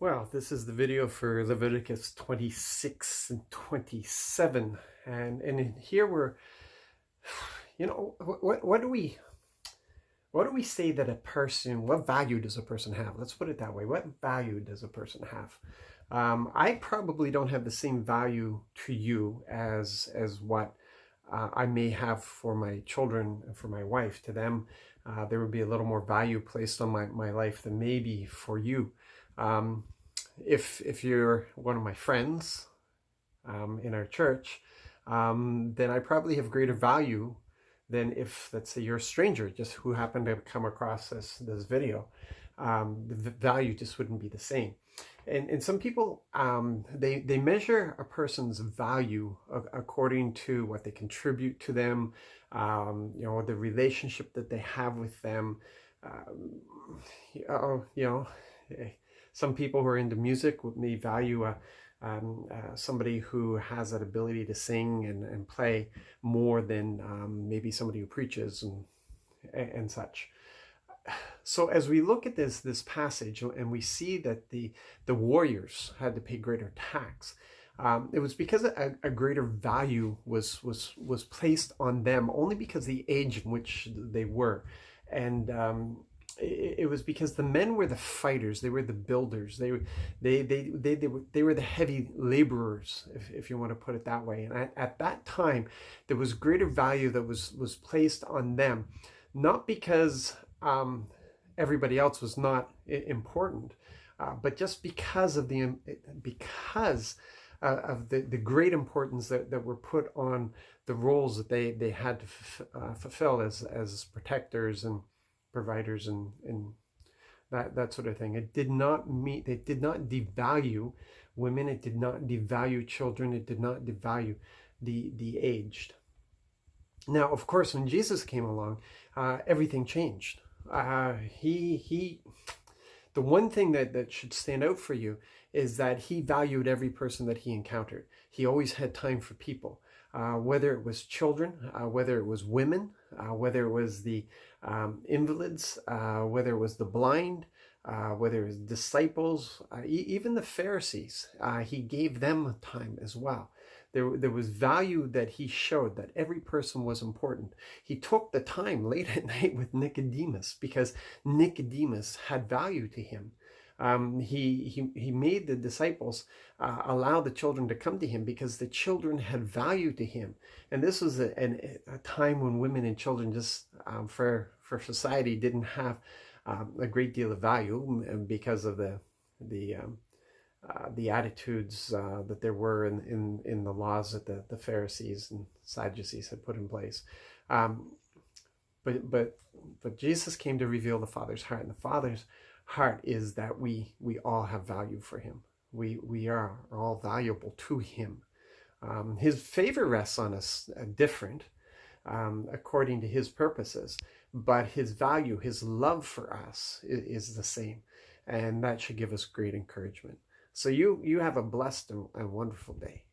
Well, this is the video for Leviticus 26 and 27. And in here we're, what do we say that a person, what value does a person have? Let's put it that way. What value does a person have? I probably don't have the same value to you as what I may have for my children and for my wife. To them, there would be a little more value placed on my life than maybe for you. If you're one of my friends in our church, then I probably have greater value than if, let's say, you're a stranger just who happened to come across this video. The value just wouldn't be the same. And some people, they measure a person's value according to what they contribute to them, the relationship that they have with them. Some people who are into music may value somebody who has that ability to sing and play more than maybe somebody who preaches and such. So as we look at this passage and we see that the warriors had to pay greater tax, it was because a greater value was placed on them only because of the age in which they were. And it was because the men were the fighters, they were the builders, they were the heavy laborers, if you want to put it that way. And at that time, there was greater value that was placed on them, not because everybody else was not important, but just because of the great importance that were put on the roles that they had to fulfill as protectors and providers and that sort of thing. They did not devalue women. It did not devalue children. It did not devalue the aged. Now, of course, when Jesus came along, everything changed. The one thing that should stand out for you is that he valued every person that he encountered. He always had time for people, whether it was children, whether it was women, whether it was the invalids, whether it was the blind, whether it was disciples, even the Pharisees. He gave them time as well. There was value that he showed, that every person was important. He took the time late at night with Nicodemus because Nicodemus had value to him. He made the disciples allow the children to come to him because the children had value to him. And this was a time when women and children just for society didn't have a great deal of value because of the attitudes that there were in the laws that the Pharisees and Sadducees had put in place. But Jesus came to reveal the Father's heart, and the Father's heart is that we all have value for him. We are all valuable to him. His favor rests on us different according to his purposes, but his value, his love for us is the same, and that should give us great encouragement. So you have a blessed and wonderful day.